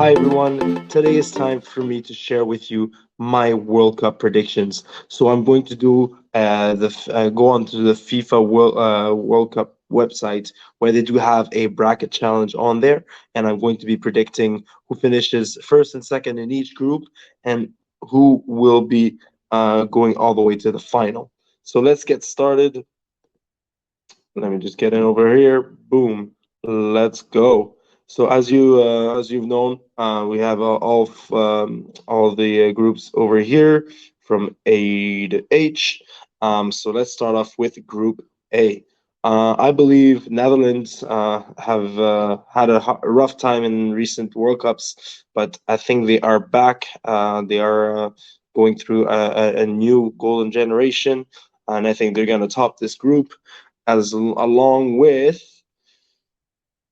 Hi everyone. Today is time for me to share with you my World Cup predictions. So I'm going to do go on to the FIFA World Cup website where they do have a bracket challenge on there, and I'm going to be predicting who finishes first and second in each group and who will be going all the way to the final. So let's get started. Let me just get in over here. Boom. Let's go. So as you've known, we have all the groups over here from A to H. So let's start off with Group A. I believe Netherlands have had a rough time in recent World Cups, but I think they are back. They are going through a new golden generation, and I think they're going to top this group as along with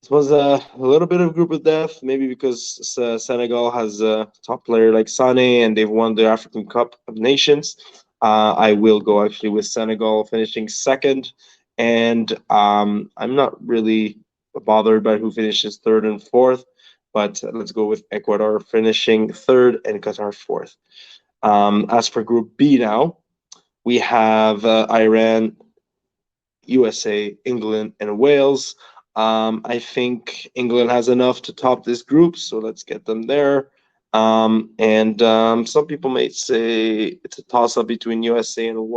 it was a little bit of group of death, maybe because Senegal has a top player like Sane and they've won the African Cup of Nations. I will go actually with Senegal finishing second, and I'm not really bothered by who finishes third and fourth, but let's go with Ecuador finishing third and Qatar fourth. As for Group B now, we have Iran, USA, England, and Wales. I think England has enough to top this group, so let's get them there. And some people may say it's a toss-up between USA and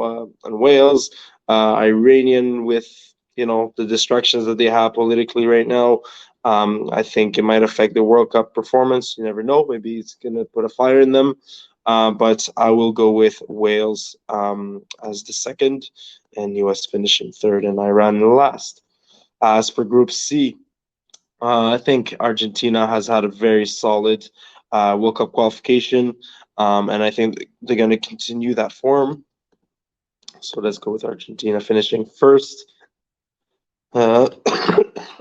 Wales. Iranian, with the distractions that they have politically right now, I think it might affect the World Cup performance. You never know. Maybe it's gonna put a fire in them. But I will go with Wales as the second, and US finishing third, and Iran last. As for Group C, I think Argentina has had a very solid World Cup qualification, and I think they're going to continue that form. So let's go with Argentina finishing first. Uh,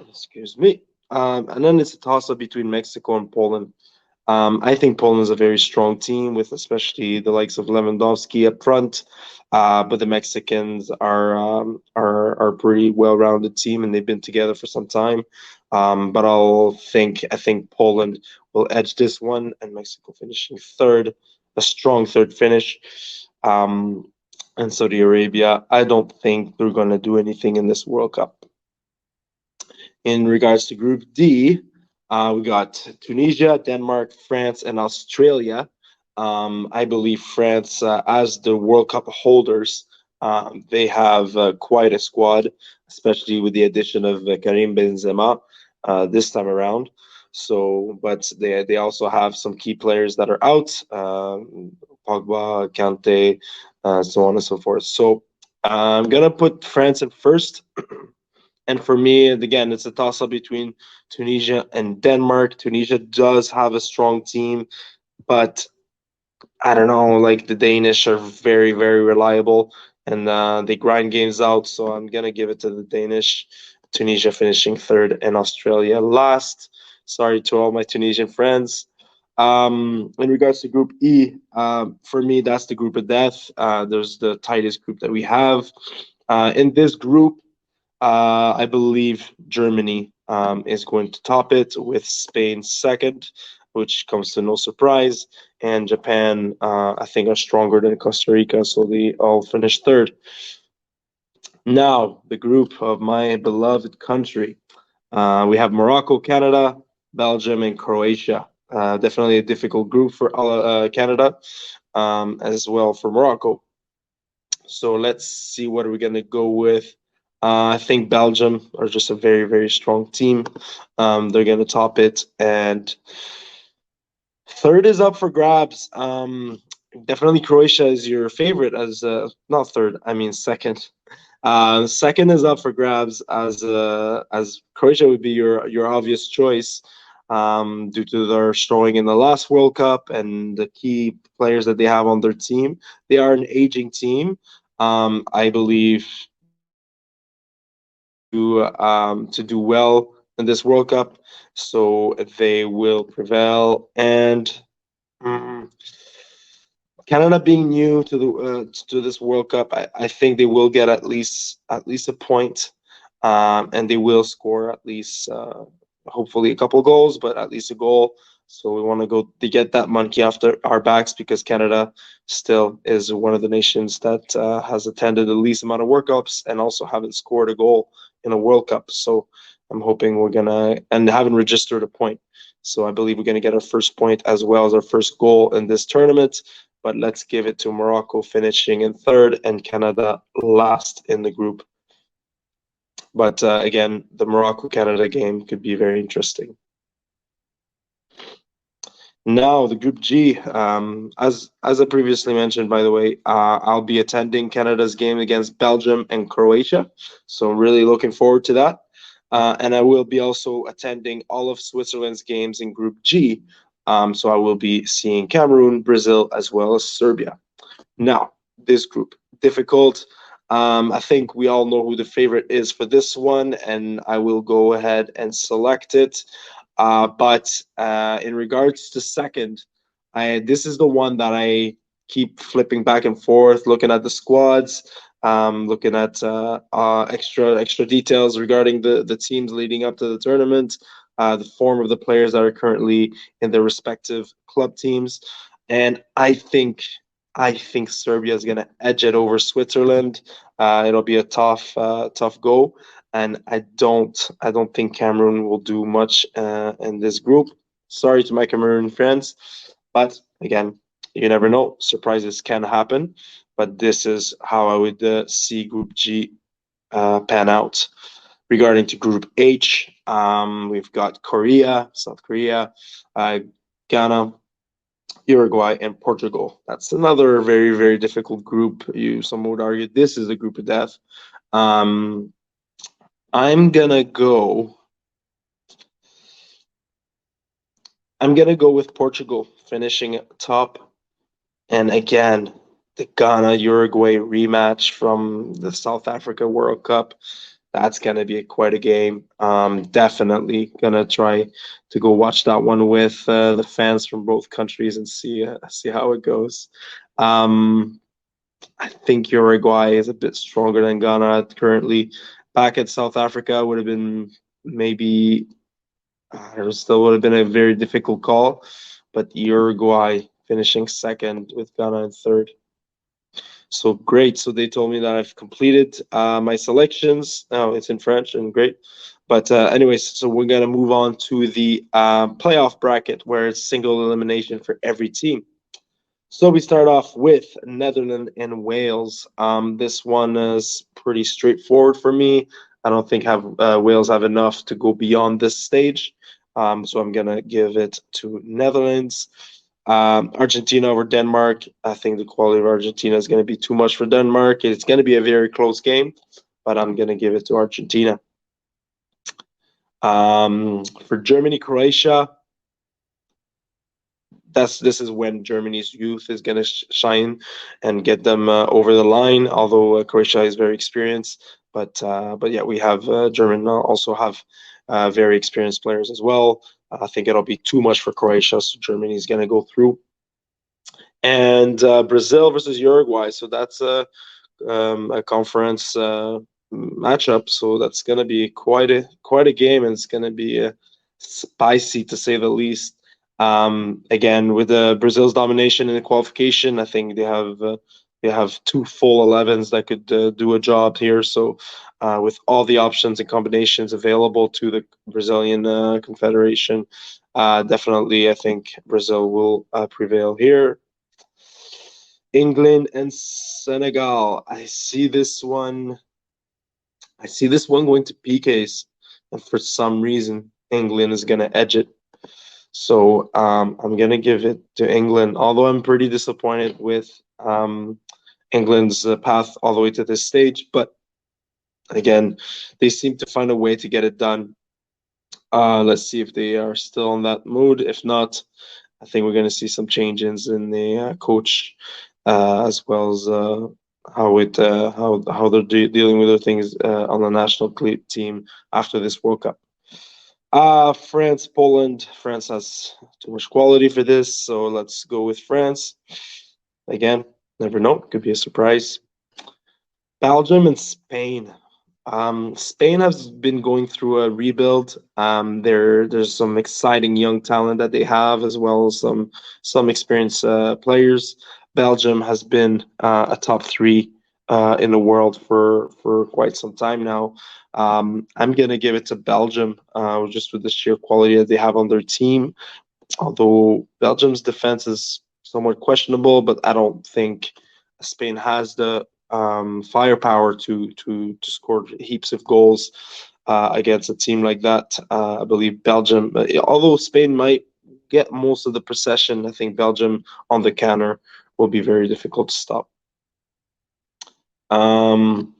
excuse me. And then it's a toss-up between Mexico and Poland. I think Poland is a very strong team with especially the likes of Lewandowski up front. But the Mexicans are pretty well-rounded team and they've been together for some time. But I think Poland will edge this one and Mexico finishing third, a strong third finish. Um, and Saudi Arabia, I don't think they're going to do anything in this World Cup. In regards to Group D, we got Tunisia, Denmark, France, and Australia. I believe France, as the World Cup holders, they have quite a squad, especially with the addition of Karim Benzema this time around. So, but they also have some key players that are out, Pogba, Kante, so on and so forth. So I'm gonna put France in first. And for me, again, it's a toss up between Tunisia and Denmark. Tunisia does have a strong team, but I don't know, like the Danish are very, very reliable and they grind games out. So I'm going to give it to the Danish. Tunisia finishing third and Australia last. Sorry to all my Tunisian friends. In regards to Group E, for me, that's the group of death. There's the tightest group that we have. In this group, I believe Germany is going to top it with Spain second, which comes to no surprise. And Japan, I think, are stronger than Costa Rica, so they all finished third. Now, the group of my beloved country. We have Morocco, Canada, Belgium, and Croatia. Definitely a difficult group for Canada, as well for Morocco. So let's see what we're gonna go with. I think Belgium are just a very, very strong team. They're gonna top it, and third is up for grabs. Definitely Croatia is your favorite as not third, I mean second. Second is up for grabs as Croatia would be your obvious choice due to their showing in the last World Cup and the key players that they have on their team. They are an aging team. I believe to do well in this World Cup, so they will prevail. And mm, Canada being new to this World Cup, I think they will get at least a point, and they will score at least hopefully a couple goals, but at least a goal. So we want to go to get that monkey off our backs because Canada still is one of the nations that has attended the least amount of World Cups and also haven't scored a goal in a World Cup. So I'm hoping we're gonna and haven't registered a point. So I believe we're gonna get our first point as well as our first goal in this tournament. But let's give it to Morocco finishing in third and Canada last in the group. But again, the Morocco Canada game could be very interesting. Now, the Group G, as I previously mentioned, by the way, I'll be attending Canada's game against Belgium and Croatia. So I'm really looking forward to that. And I will be also attending all of Switzerland's games in Group G. So I will be seeing Cameroon, Brazil, as well as Serbia. Now, this group, difficult. I think we all know who the favorite is for this one, and I will go ahead and select it. But in regards to second, this is the one that I keep flipping back and forth, looking at the squads, looking at extra details regarding the teams leading up to the tournament, the form of the players that are currently in their respective club teams, and I think Serbia is going to edge it over Switzerland. It'll be a tough go, and I don't think Cameroon will do much in this group. Sorry to my Cameroon friends, but again, you never know. Surprises can happen, but this is how I would see Group G pan out. Regarding to Group H, we've got Korea, South Korea, Ghana, Uruguay, and Portugal. That's another very, very difficult group. Some would argue this is a group of death. Um, I'm gonna go. I'm gonna go with Portugal finishing at the top, and again, the Ghana Uruguay rematch from the South Africa World Cup. That's gonna be quite a game. Definitely gonna try to go watch that one with the fans from both countries and see how it goes. Um, I think Uruguay is a bit stronger than Ghana currently. Back at South Africa would have been maybe it still would have been a very difficult call, but Uruguay finishing second with Ghana in third. So great. So they told me that I've completed my selections. Now it's in French and great. But anyways, so we're gonna move on to the playoff bracket where it's single elimination for every team. So we start off with Netherlands and Wales. This one is pretty straightforward for me. I don't think Wales have enough to go beyond this stage. So I'm gonna give it to Netherlands. Argentina over Denmark. I think the quality of Argentina is going to be too much for Denmark. It's going to be a very close game, but I'm going to give it to Argentina. For Germany, Croatia, this is when Germany's youth is going to shine and get them over the line. Although Croatia is very experienced, but yeah, we have German also have very experienced players as well. I think it'll be too much for Croatia, so Germany is going to go through. And Brazil versus Uruguay, so that's a conference matchup. So that's going to be quite a game, and it's going to be spicy to say the least. Again, with Brazil's domination in the qualification, I think they have two full 11s that could do a job here. So with all the options and combinations available to the Brazilian Confederation, definitely I think Brazil will prevail here. England and Senegal. I see this one going to PKs, and for some reason, England is going to edge it. So I'm going to give it to England, although I'm pretty disappointed with England's path all the way to this stage. But again, they seem to find a way to get it done. Let's see if they are still in that mood. If not, I think we're going to see some changes in the coach, as well as how they're dealing with their things on the national team after this World Cup. France, Poland. France has too much quality for this, so let's go with France. Again, never know, could be a surprise. Belgium and Spain. Spain has been going through a rebuild. There's some exciting young talent that they have, as well as some experienced players. Belgium has been a top three in the world for quite some time now. I'm gonna give it to Belgium, just with the sheer quality that they have on their team. Although Belgium's defense is somewhat questionable, but I don't think Spain has the firepower to score heaps of goals against a team like that. I believe Belgium, although Spain might get most of the possession, I think Belgium on the counter will be very difficult to stop. Um,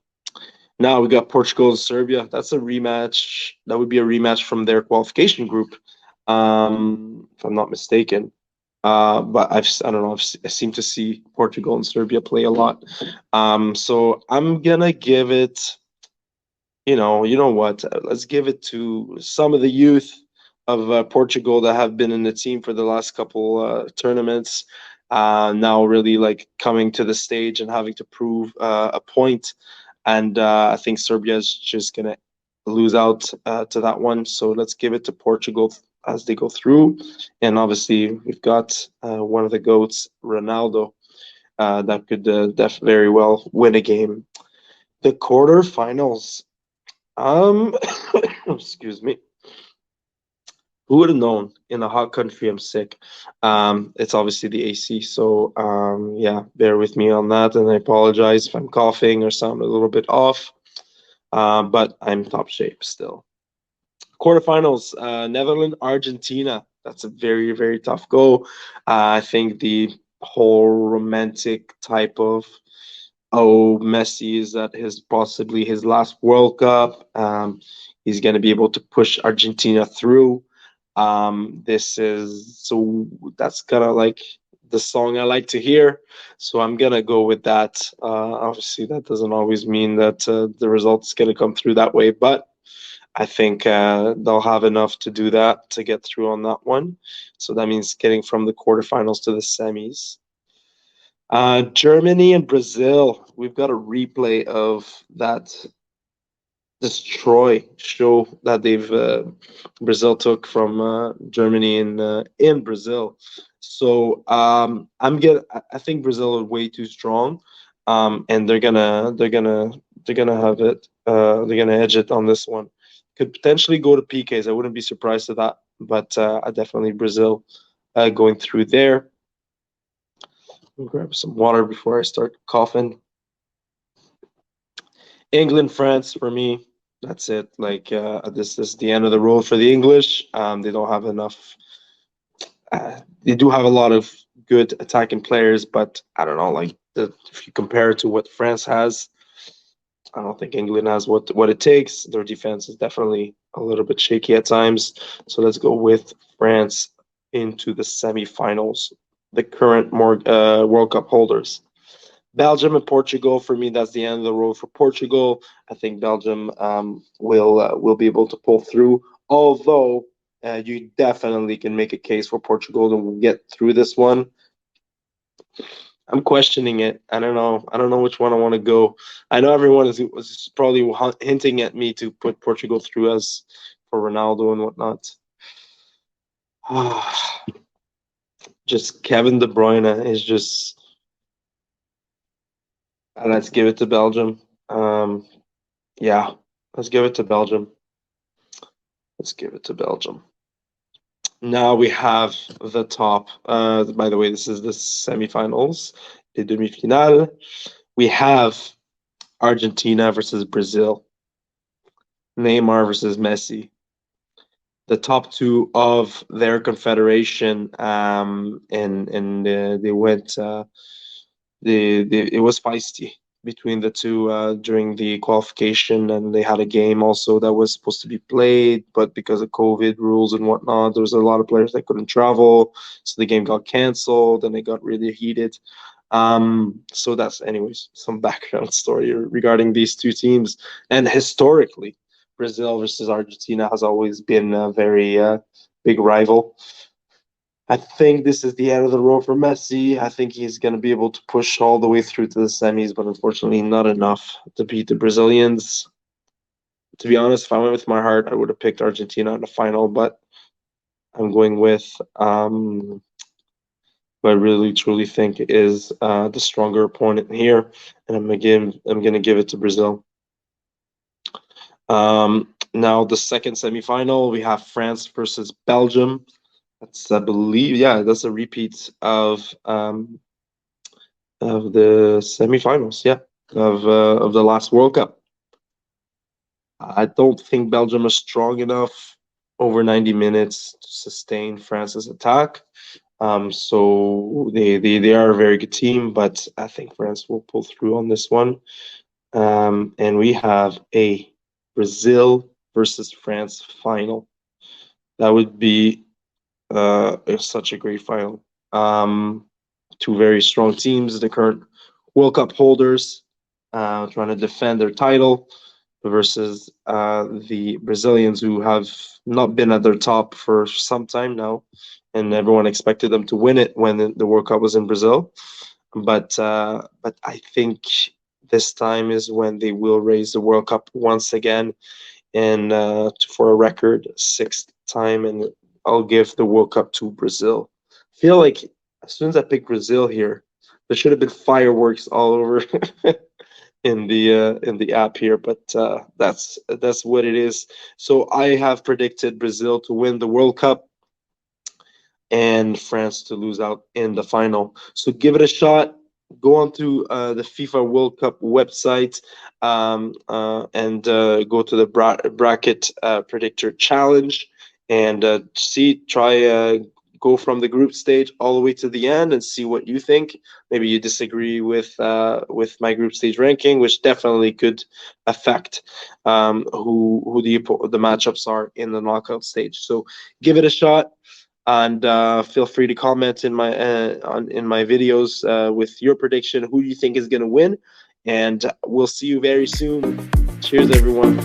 Now we got Portugal and Serbia. That's a rematch. That would be a rematch from their qualification group, if I'm not mistaken. But I don't know. I seem to see Portugal and Serbia play a lot. So I'm gonna give it. You know what? Let's give it to some of the youth of Portugal that have been in the team for the last couple tournaments. Now really like coming to the stage and having to prove a point. And I think Serbia is just gonna lose out to that one. So let's give it to Portugal as they go through. And obviously we've got one of the goats, Ronaldo, that could very well win a game. The quarterfinals. Um, excuse me. Who would have known? In a hot country, I'm sick. It's obviously the AC, so yeah, bear with me on that, and I apologize if I'm coughing or sound a little bit off. But I'm top shape still. Quarterfinals, Netherlands, Argentina. That's a very, very tough go. I think the whole romantic type of Messi is at his possibly his last World Cup. He's going to be able to push Argentina through. This is so that's kind of like the song I like to hear. So I'm gonna go with that. Obviously, that doesn't always mean that the result's gonna come through that way, but I think they'll have enough to do that to get through on that one. So that means getting from the quarterfinals to the semis. Germany and Brazil. We've got a replay of that destroy show that they've Brazil took from Germany in Brazil. So I think Brazil are way too strong, and they're gonna have it. They're gonna edge it on this one. Could potentially go to PKs. I wouldn't be surprised at that, but I definitely Brazil going through there. I'll grab some water before I start coughing. England, France for me. That's it. Like this is the end of the road for the English. They don't have enough. They do have a lot of good attacking players, but I don't know. If you compare it to what France has, I don't think England has what it takes. Their defense is definitely a little bit shaky at times. So let's go with France into the semifinals. The current more World Cup holders. Belgium and Portugal, for me, that's the end of the road for Portugal. I think Belgium will be able to pull through. Although you definitely can make a case for Portugal to get through this one. I'm questioning it. I don't know. I don't know which one I want to go. I know everyone was probably hinting at me to put Portugal through as for Ronaldo and whatnot. Just Kevin De Bruyne is just. Let's give it to Belgium. Yeah, let's give it to Belgium. Let's give it to Belgium. Now we have the top. By the way, this is the semifinals, the demi-finale. We have Argentina versus Brazil, Neymar versus Messi. The top two of their confederation, and they went. It was feisty between the two during the qualification, and they had a game also that was supposed to be played, but because of COVID rules and whatnot, there was a lot of players that couldn't travel, so the game got canceled, and it got really heated. So that's, anyways, some background story regarding these two teams, and historically, Brazil versus Argentina has always been a very big rival. I think this is the end of the road for Messi. I think he's going to be able to push all the way through to the semis, but unfortunately, not enough to beat the Brazilians. To be honest, if I went with my heart, I would have picked Argentina in the final, but I'm going with who I really truly think is the stronger opponent here, and I'm gonna give it to Brazil. Now the second semifinal, we have France versus Belgium. That's, I believe, yeah, that's a repeat of the semifinals, yeah, of the last World Cup. I don't think Belgium is strong enough over 90 minutes to sustain France's attack. So they are a very good team, but I think France will pull through on this one. And we have a Brazil versus France final. That would be such a great final. Two very strong teams, the current World Cup holders, trying to defend their title versus the Brazilians who have not been at their top for some time now, and everyone expected them to win it when the World Cup was in Brazil. But I think this time is when they will raise the World Cup once again, and for a record sixth time, and I'll give the World Cup to Brazil. I feel like as soon as I pick Brazil here, there should have been fireworks all over in the app here, but that's what it is. So I have predicted Brazil to win the World Cup and France to lose out in the final. So give it a shot. Go on to the FIFA World Cup website and go to the bracket predictor challenge and go from the group stage all the way to the end and see what you think. Maybe you disagree with my group stage ranking, which definitely could affect who the matchups are in the knockout stage. So give it a shot, and feel free to comment in my videos with your prediction, who you think is going to win, and we'll see you very soon. Cheers, everyone.